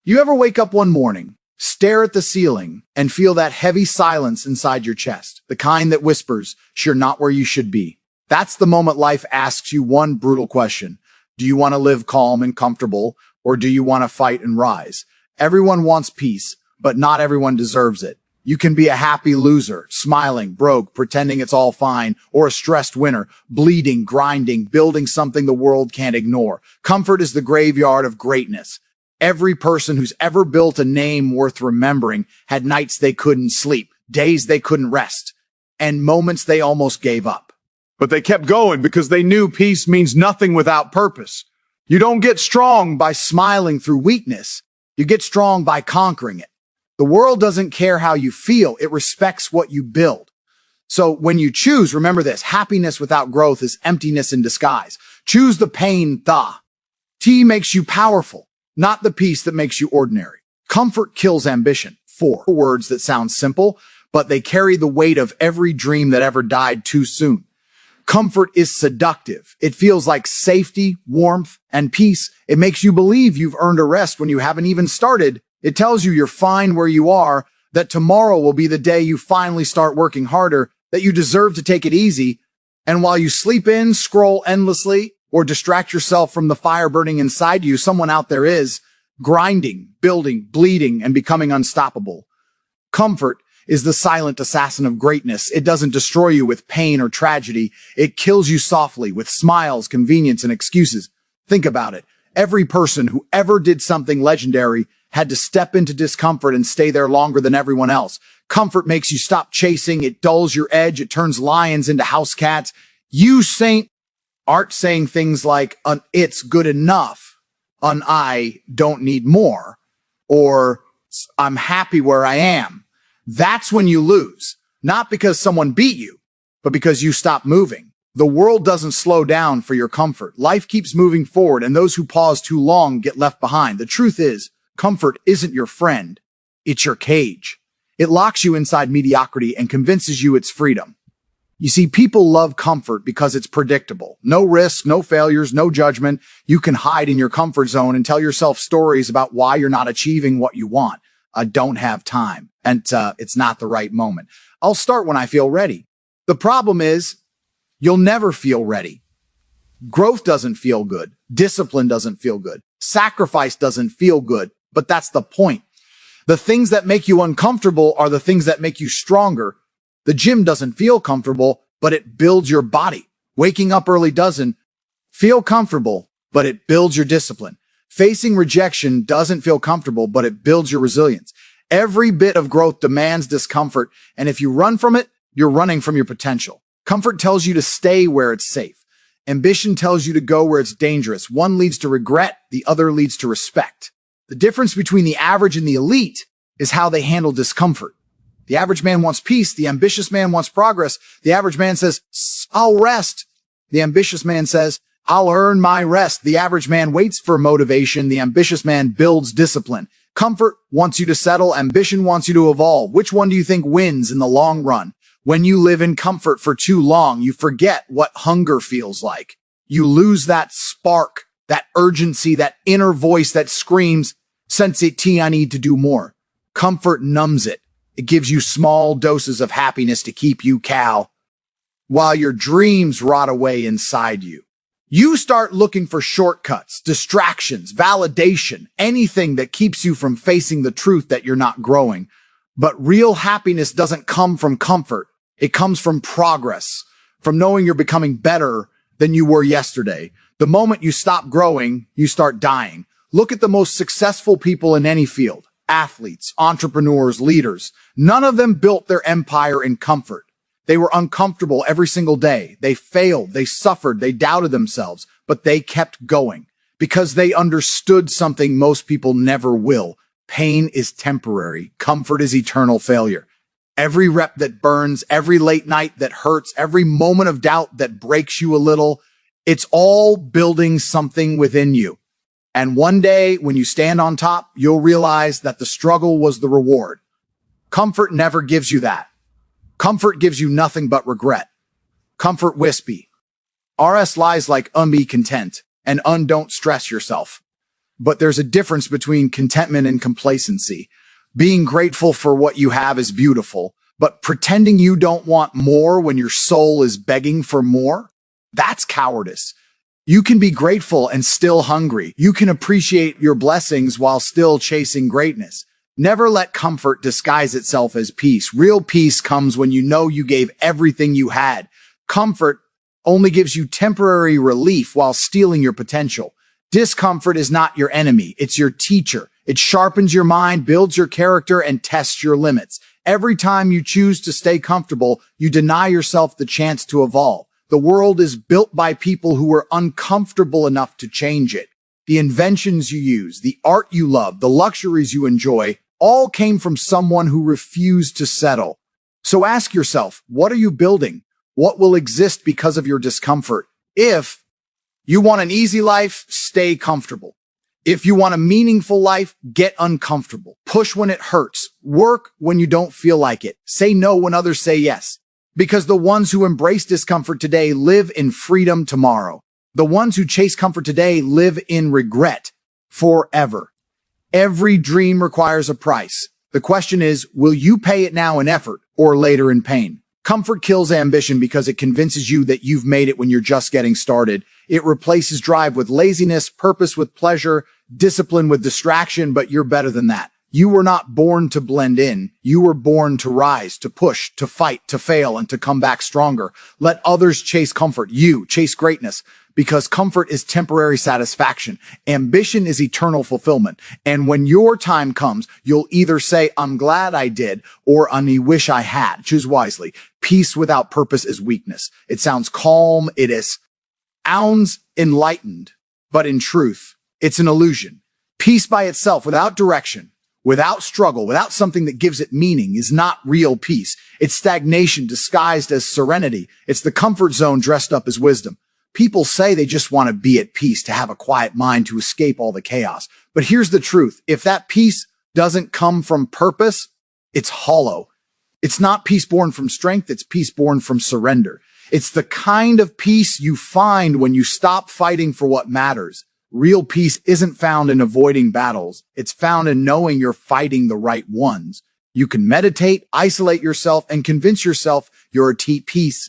You ever wake up one morning, stare at the ceiling, and feel that heavy silence inside your chest, the kind that whispers, you're not where you should be? That's the moment life asks you one brutal question. Do you want to live calm and comfortable, or do you want to fight and rise? Everyone wants peace, but not everyone deserves it. You can be a happy loser, smiling, broke, pretending it's all fine, or a stressed winner, bleeding, grinding, building something the world can't ignore. Comfort is the graveyard of greatness. Every person who's ever built a name worth remembering had nights they couldn't sleep, days they couldn't rest, and moments they almost gave up. But they kept going because they knew peace means nothing without purpose. You don't get strong By smiling through weakness, you get strong by conquering it. The world doesn't care how you feel, it respects what you build. So when you choose, remember this, happiness without growth is emptiness in disguise. Choose the pain, T makes you powerful, not the peace that makes you ordinary. Comfort kills ambition. 4 words that sound simple, but they carry the weight of every dream that ever died too soon. Comfort is seductive. It feels like safety, warmth, and peace. It makes you believe you've earned a rest when you haven't even started. It tells you you're fine where you are, that tomorrow will be the day you finally start working harder, that you deserve to take it easy. And while you sleep in, scroll endlessly, or distract yourself from the fire burning inside you, someone out there is grinding, building, bleeding, and becoming unstoppable. Comfort is the silent assassin of greatness. It doesn't destroy you with pain or tragedy. It kills you softly with smiles, convenience, and excuses. Think about it. Every person who ever did something legendary had to step into discomfort and stay there longer than everyone else. Comfort makes you stop chasing. It dulls your edge. It turns lions into house cats. You aren't saying things like, it's good enough, I don't need more, or I'm happy where I am. That's when you lose, not because someone beat you, but because you stop moving. The world doesn't slow down for your comfort. Life keeps moving forward, and those who pause too long get left behind. The truth is, comfort isn't your friend. It's your cage. It locks you inside mediocrity and convinces you it's freedom. You see, people love comfort because it's predictable. No risks, no failures, no judgment. You can hide in your comfort zone and tell yourself stories about why you're not achieving what you want. I don't have time, and it's not the right moment. I'll start when I feel ready. The problem is, you'll never feel ready. Growth doesn't feel good. Discipline doesn't feel good. Sacrifice doesn't feel good, but that's the point. The things that make you uncomfortable are the things that make you stronger. The gym doesn't feel comfortable, but it builds your body. Waking up early doesn't feel comfortable, but it builds your discipline. Facing rejection doesn't feel comfortable, but it builds your resilience. Every bit of growth demands discomfort, and if you run from it, you're running from your potential. Comfort tells you to stay where it's safe. Ambition tells you to go where it's dangerous. One leads to regret, the other leads to respect. The difference between the average and the elite is how they handle discomfort. The average man wants peace. The ambitious man wants progress. The average man says, I'll rest. The ambitious man says, I'll earn my rest. The average man waits for motivation. The ambitious man builds discipline. Comfort wants you to settle. Ambition wants you to evolve. Which one do you think wins in the long run? When you live in comfort for too long, you forget what hunger feels like. You lose that spark, that urgency, that inner voice that screams, Sensei, I need to do more. Comfort numbs it. It gives you small doses of happiness to keep you cal, while your dreams rot away inside you. You start looking for shortcuts, distractions, validation, anything that keeps you from facing the truth that you're not growing. But real happiness doesn't come from comfort. It comes from progress, from knowing you're becoming better than you were yesterday. The moment you stop growing, you start dying. Look at the most successful people in any field. Athletes, entrepreneurs, leaders. None of them built their empire in comfort. They were uncomfortable every single day. They failed, they suffered, they doubted themselves, but they kept going because they understood something most people never will. Pain is temporary. Comfort is eternal failure. Every rep that burns, every late night that hurts, every moment of doubt that breaks you a little, it's all building something within you. And one day, when you stand on top, you'll realize that the struggle was the reward. Comfort never gives you that. Comfort gives you nothing but regret. Comfort wispy. RS lies like be content, and don't stress yourself. but there's a difference between contentment and complacency. Being grateful for what you have is beautiful, but pretending you don't want more when your soul is begging for more, that's cowardice. You can be grateful and still hungry. You can appreciate your blessings while still chasing greatness. Never let comfort disguise itself as peace. Real peace comes when you know you gave everything you had. Comfort only gives you temporary relief while stealing your potential. Discomfort is not your enemy. It's your teacher. It sharpens your mind, builds your character, and tests your limits. Every time you choose to stay comfortable, you deny yourself the chance to evolve. The world is built by people who were uncomfortable enough to change it. The inventions you use, the art you love, the luxuries you enjoy, all came from someone who refused to settle. So ask yourself, what are you building? What will exist because of your discomfort? If you want an easy life, stay comfortable. If you want a meaningful life, get uncomfortable. Push when it hurts. Work when you don't feel like it. Say no when others say yes. Because the ones who embrace discomfort today live in freedom tomorrow. The ones who chase comfort today live in regret forever. Every dream requires a price. The question is, will you pay it now in effort or later in pain? Comfort kills ambition because it convinces you that you've made it when you're just getting started. It replaces drive with laziness, purpose with pleasure, discipline with distraction, but you're better than that. You were not born to blend in. You were born to rise, to push, to fight, to fail, and to come back stronger. Let others chase comfort. You chase greatness, because comfort is temporary satisfaction. Ambition is eternal fulfillment. And when your time comes, you'll either say, I'm glad I did, or I wish I had. Choose wisely. Peace without purpose is weakness. It sounds calm. It sounds enlightened, but in truth, it's an illusion. Peace by itself, without direction, without struggle, without something that gives it meaning, is not real peace. It's stagnation disguised as serenity. It's the comfort zone dressed up as wisdom. People say they just want to be at peace, to have a quiet mind, to escape all the chaos. But here's the truth. If that peace doesn't come from purpose, it's hollow. It's not peace born from strength. It's peace born from surrender. It's the kind of peace you find when you stop fighting for what matters. Real peace isn't found in avoiding battles. It's found in knowing you're fighting the right ones. You can meditate, isolate yourself, and convince yourself you're at peace.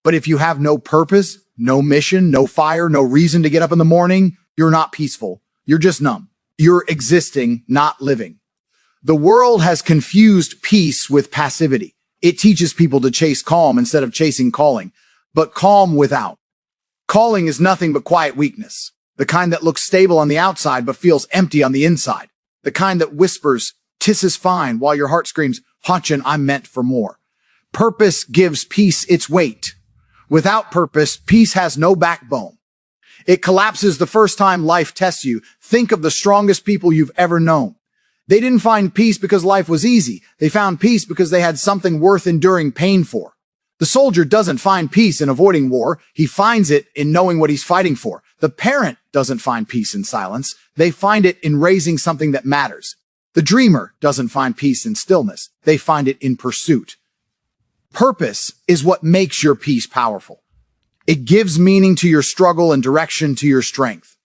But if you have no purpose, no mission, no fire, no reason to get up in the morning, you're not peaceful. You're just numb. You're existing, not living. The world has confused peace with passivity. It teaches people to chase calm instead of chasing calling, but calm without. Calling is nothing but quiet weakness. The kind that looks stable on the outside but feels empty on the inside. The kind that whispers, "Tis is fine," while your heart screams, "Hutchin, I'm meant for more." Purpose gives peace its weight. Without purpose, peace has no backbone. It collapses the first time life tests you. Think of the strongest people you've ever known. They didn't find peace because life was easy. They found peace because they had something worth enduring pain for. The soldier doesn't find peace in avoiding war. He finds it in knowing what he's fighting for. The parent doesn't find peace in silence. They find it in raising something that matters. The dreamer doesn't find peace in stillness. They find it in pursuit. Purpose is what makes your peace powerful. It gives meaning to your struggle and direction to your strength.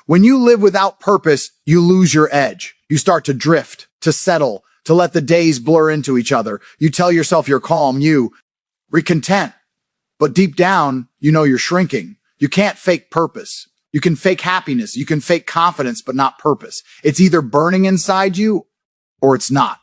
When you live without purpose, you lose your edge. You start to drift, to settle, to let the days blur into each other. You tell yourself you're calm, you're content. But deep down, you know you're shrinking. You can't fake purpose. You can fake happiness. You can fake confidence, but not purpose. It's either burning inside you or it's not.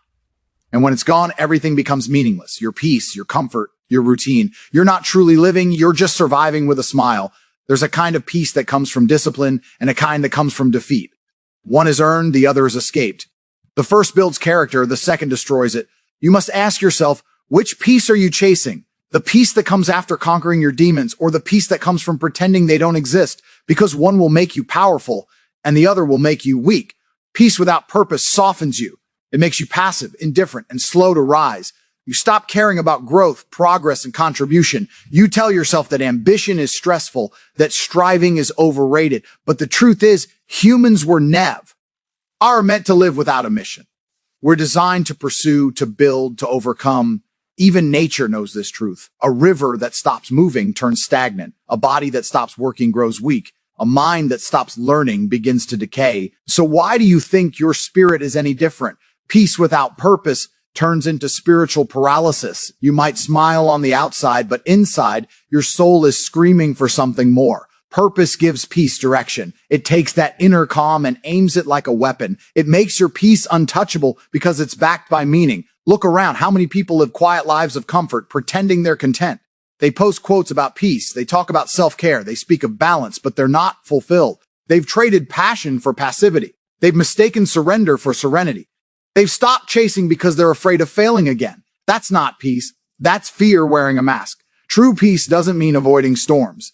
And when it's gone, everything becomes meaningless. Your peace, your comfort, your routine. You're not truly living. You're just surviving with a smile. There's a kind of peace that comes from discipline and a kind that comes from defeat. One is earned, the other is escaped. The first builds character, the second destroys it. You must ask yourself, which peace are you chasing? The peace that comes after conquering your demons, or the peace that comes from pretending they don't exist? Because one will make you powerful and the other will make you weak. Peace without purpose softens you. It makes you passive, indifferent, and slow to rise. You stop caring about growth, progress, and contribution. You tell yourself that ambition is stressful, that striving is overrated. But the truth is, humans are meant to live without a mission. We're designed to pursue, to build, to overcome. Even nature knows this truth. A river that stops moving turns stagnant. A body that stops working grows weak. A mind that stops learning begins to decay. So why do you think your spirit is any different? Peace without purpose turns into spiritual paralysis. You might smile on the outside, but inside, your soul is screaming for something more. Purpose gives peace direction. It takes that inner calm and aims it like a weapon. It makes your peace untouchable because it's backed by meaning. Look around. How many people live quiet lives of comfort, pretending they're content? They post quotes about peace. They talk about self-care. They speak of balance, but they're not fulfilled. They've traded passion for passivity. They've mistaken surrender for serenity. They've stopped chasing because they're afraid of failing again. That's not peace. That's fear wearing a mask. True peace doesn't mean avoiding storms.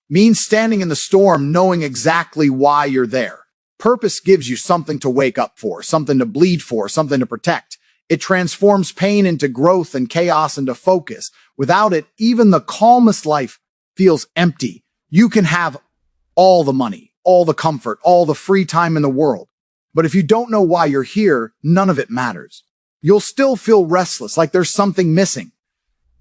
It means standing in the storm knowing exactly why you're there. Purpose gives you something to wake up for, something to bleed for, something to protect. It transforms pain into growth and chaos into focus. Without it, even the calmest life feels empty. You can have all the money, all the comfort, all the free time in the world. But if you don't know why you're here, none of it matters. You'll still feel restless, like there's something missing.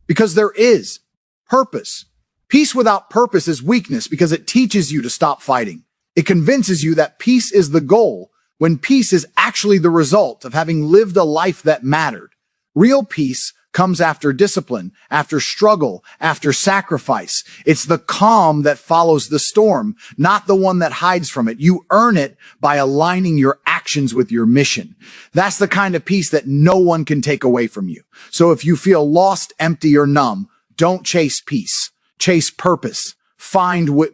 Because there is purpose. Peace without purpose is weakness because it teaches you to stop fighting. It convinces you that peace is the goal when peace is actually the result of having lived a life that mattered. Real peace comes after discipline, after struggle, after sacrifice. It's the calm that follows the storm, not the one that hides from it. You earn it by aligning your actions with your mission. That's the kind of peace that no one can take away from you. So if you feel lost, empty, or numb, don't chase peace. Chase purpose. Find what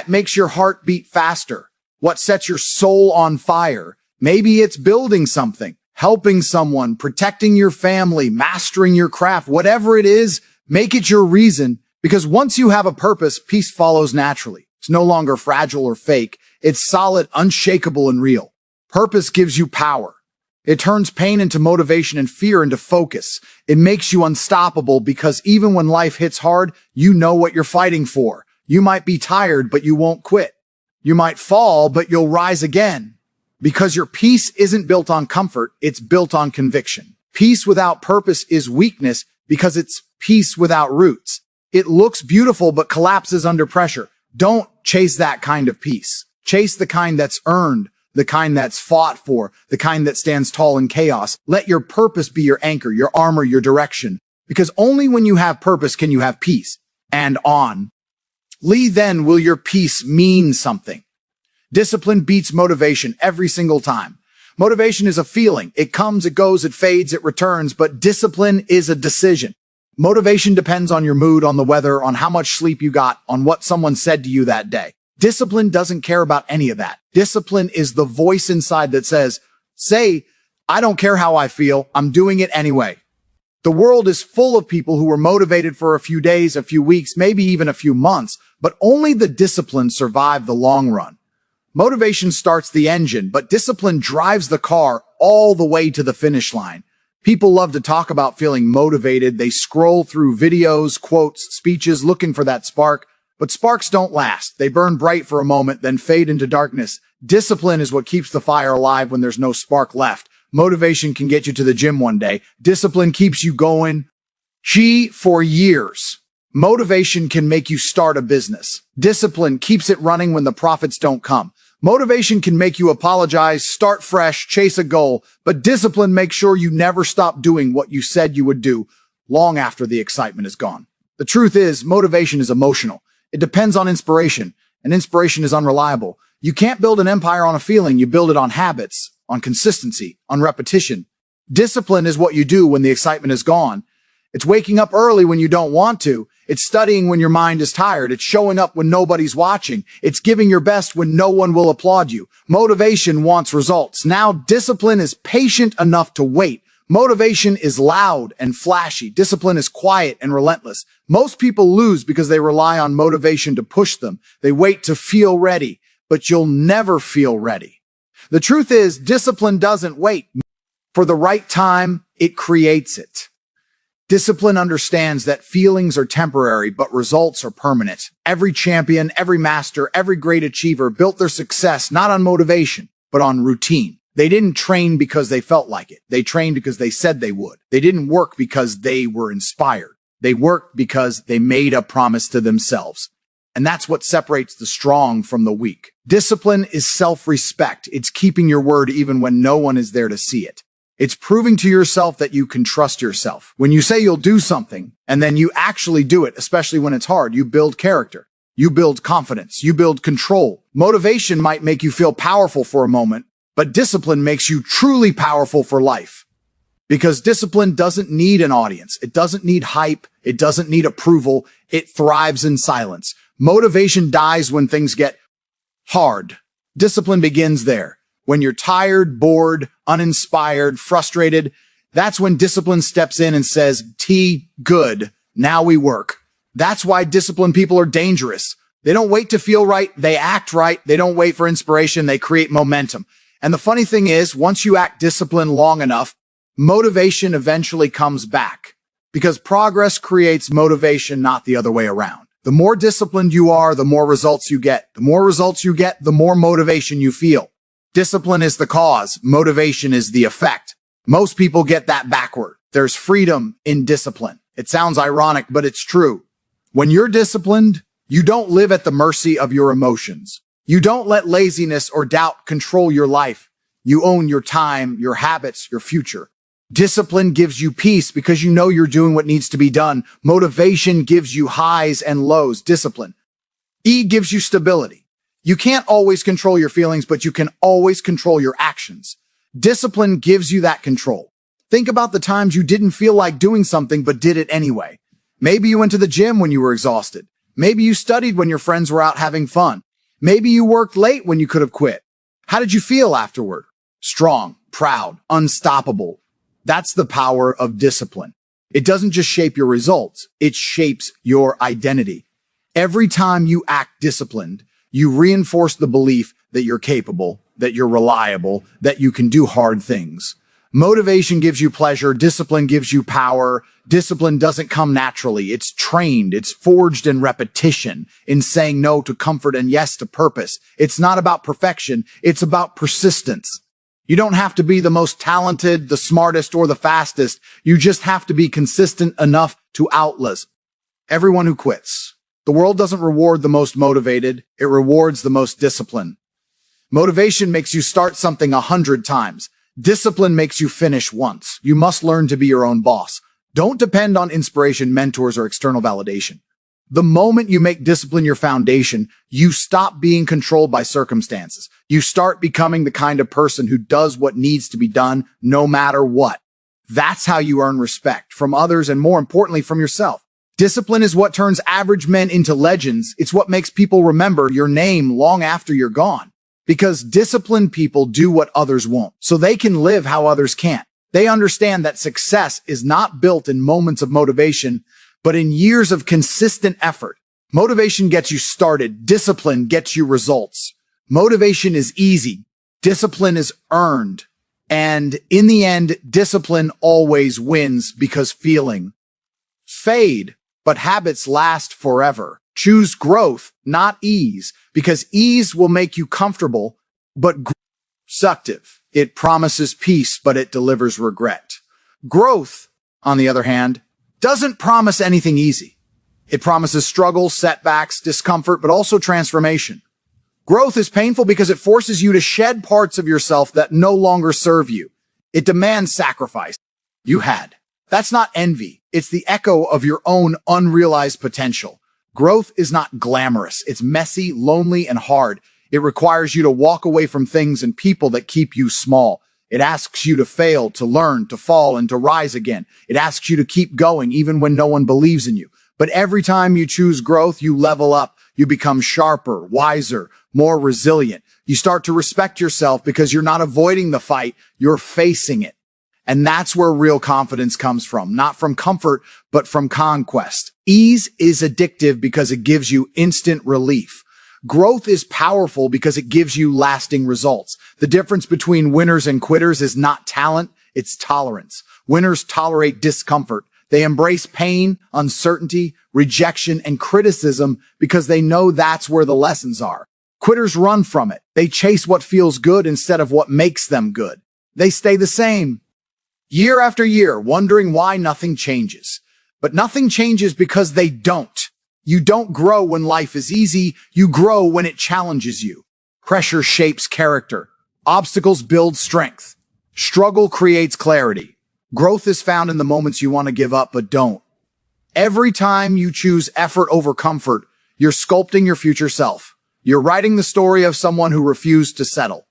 makes your heart beat faster, what sets your soul on fire. Maybe it's building something, helping someone, protecting your family, mastering your craft, whatever it is, make it your reason. Because once you have a purpose, peace follows naturally. It's no longer fragile or fake. It's solid, unshakable, and real. Purpose gives you power. It turns pain into motivation and fear into focus. It makes you unstoppable because even when life hits hard, you know what you're fighting for. You might be tired, but you won't quit. You might fall, but you'll rise again. Because your peace isn't built on comfort, it's built on conviction. Peace without purpose is weakness because it's peace without roots. It looks beautiful but collapses under pressure. Don't chase that kind of peace. Chase the kind that's earned, the kind that's fought for, the kind that stands tall in chaos. Let your purpose be your anchor, your armor, your direction. Because only when you have purpose can you have peace. And then will your peace mean something. Discipline beats motivation every single time. Motivation is a feeling. It comes, it goes, it fades, it returns, but discipline is a decision. Motivation depends on your mood, on the weather, on how much sleep you got, on what someone said to you that day. Discipline doesn't care about any of that. Discipline is the voice inside that says, I don't care how I feel, I'm doing it anyway. The world is full of people who were motivated for a few days, a few weeks, maybe even a few months, but only the disciplined survive the long run. Motivation starts the engine, but discipline drives the car all the way to the finish line. People love to talk about feeling motivated. They scroll through videos, quotes, speeches, looking for that spark. But sparks don't last. They burn bright for a moment, then fade into darkness. Discipline is what keeps the fire alive when there's no spark left. Motivation can get you to the gym one day. Discipline keeps you going for years. Motivation can make you start a business. Discipline keeps it running when the profits don't come. Motivation can make you apologize, start fresh, chase a goal, but discipline makes sure you never stop doing what you said you would do long after the excitement is gone. The truth is, motivation is emotional. It depends on inspiration, and inspiration is unreliable. You can't build an empire on a feeling. You build it on habits, on consistency, on repetition. Discipline is what you do when the excitement is gone. It's waking up early when you don't want to. It's studying when your mind is tired. It's showing up when nobody's watching. It's giving your best when no one will applaud you. Motivation wants results. Now, discipline is patient enough to wait. Motivation is loud and flashy. Discipline is quiet and relentless. Most people lose because they rely on motivation to push them. They wait to feel ready, but you'll never feel ready. The truth is, discipline doesn't wait. For the right time, it creates it. Discipline understands that feelings are temporary, but results are permanent. Every champion, every master, every great achiever built their success not on motivation, but on routine. They didn't train because they felt like it. They trained because they said they would. They didn't work because they were inspired. They worked because they made a promise to themselves. And that's what separates the strong from the weak. Discipline is self-respect. It's keeping your word even when no one is there to see it. It's proving to yourself that you can trust yourself. When you say you'll do something and then you actually do it, especially when it's hard, you build character. You build confidence. You build control. Motivation might make you feel powerful for a moment, but discipline makes you truly powerful for life. Because discipline doesn't need an audience. It doesn't need hype. It doesn't need approval. It thrives in silence. Motivation dies when things get hard. Discipline begins there. When you're tired, bored, uninspired, frustrated, that's when discipline steps in and says, good, now we work. That's why disciplined people are dangerous. They don't wait to feel right. They act right. They don't wait for inspiration. They create momentum. And the funny thing is, once you act disciplined long enough, motivation eventually comes back. Because progress creates motivation, not the other way around. The more disciplined you are, the more results you get. The more results you get, the more motivation you feel. Discipline is the cause. Motivation is the effect. Most people get that backward. There's freedom in discipline. It sounds ironic, but it's true. When you're disciplined, you don't live at the mercy of your emotions. You don't let laziness or doubt control your life. You own your time, your habits, your future. Discipline gives you peace because you know you're doing what needs to be done. Motivation gives you highs and lows. Discipline. E gives you stability. You can't always control your feelings, but you can always control your actions. Discipline gives you that control. Think about the times you didn't feel like doing something but did it anyway. Maybe you went to the gym when you were exhausted. Maybe you studied when your friends were out having fun. Maybe you worked late when you could have quit. How did you feel afterward? Strong, proud, unstoppable. That's the power of discipline. It doesn't just shape your results, it shapes your identity. Every time you act disciplined, you reinforce the belief that you're capable, that you're reliable, that you can do hard things. Motivation gives you pleasure, discipline gives you power. Discipline doesn't come naturally. It's trained. It's forged in repetition, in saying no to comfort and yes to purpose. It's not about perfection. It's about persistence. You don't have to be the most talented, the smartest, or the fastest. You just have to be consistent enough to outlast everyone who quits. The world doesn't reward the most motivated. It rewards the most disciplined. Motivation makes you start something 100 times. Discipline makes you finish once. You must learn to be your own boss. Don't depend on inspiration, mentors, or external validation. The moment you make discipline your foundation, you stop being controlled by circumstances. You start becoming the kind of person who does what needs to be done no matter what. That's how you earn respect from others and, more importantly, from yourself. Discipline is what turns average men into legends. It's what makes people remember your name long after you're gone. Because disciplined people do what others won't, so they can live how others can't. They understand that success is not built in moments of motivation, but in years of consistent effort. Motivation gets you started. Discipline gets you results. Motivation is easy. Discipline is earned. And in the end, discipline always wins because feeling fade, but habits last forever. Choose growth, not ease, because ease will make you comfortable, but seductive. It promises peace, but it delivers regret. Growth, on the other hand, doesn't promise anything easy. It promises struggle, setbacks, discomfort, but also transformation. Growth is painful because it forces you to shed parts of yourself that no longer serve you. It demands sacrifice you had. That's not envy. It's the echo of your own unrealized potential. Growth is not glamorous. It's messy, lonely, and hard. It requires you to walk away from things and people that keep you small. It asks you to fail, to learn, to fall, and to rise again. It asks you to keep going even when no one believes in you. But every time you choose growth, you level up. You become sharper, wiser, more resilient. You start to respect yourself because you're not avoiding the fight, you're facing it. And that's where real confidence comes from, not from comfort, but from conquest. Ease is addictive because it gives you instant relief. Growth is powerful because it gives you lasting results. The difference between winners and quitters is not talent, it's tolerance. Winners tolerate discomfort. They embrace pain, uncertainty, rejection, and criticism because they know that's where the lessons are. Quitters run from it. They chase what feels good instead of what makes them good. They stay the same year after year, wondering why nothing changes. But nothing changes because they don't. You don't grow when life is easy. You grow when it challenges you. Pressure shapes character. Obstacles build strength. Struggle creates clarity. Growth is found in the moments you want to give up but don't. Every time you choose effort over comfort, you're sculpting your future self. You're writing the story of someone who refused to settle.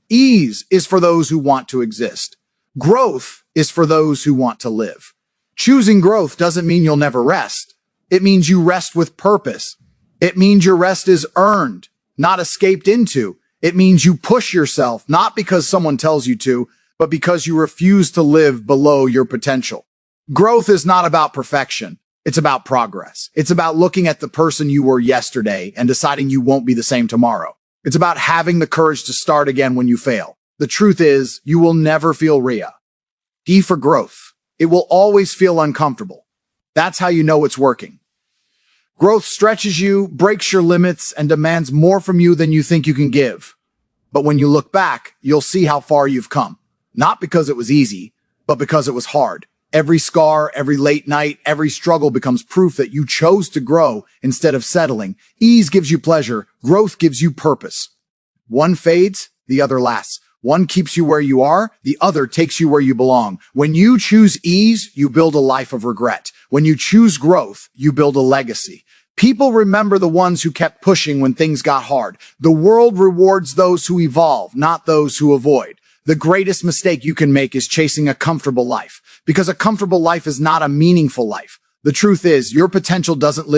Ease is for those who want to exist. Growth is for those who want to live. Choosing growth doesn't mean you'll never rest. It means you rest with purpose. It means your rest is earned, not escaped into. It means you push yourself, not because someone tells you to, but because you refuse to live below your potential. Growth is not about perfection. It's about progress. It's about looking at the person you were yesterday and deciding you won't be the same tomorrow. It's about having the courage to start again when you fail. The truth is, you will never feel Rhea. D for growth. It will always feel uncomfortable. That's how you know it's working. Growth stretches you, breaks your limits, and demands more from you than you think you can give. But when you look back, you'll see how far you've come. Not because it was easy, but because it was hard. Every scar, every late night, every struggle becomes proof that you chose to grow instead of settling. Ease gives you pleasure. Growth gives you purpose. One fades, the other lasts. One keeps you where you are, the other takes you where you belong. When you choose ease, you build a life of regret. When you choose growth, you build a legacy. People remember the ones who kept pushing when things got hard. The world rewards those who evolve, not those who avoid. The greatest mistake you can make is chasing a comfortable life, because a comfortable life is not a meaningful life. The truth is, your potential doesn't live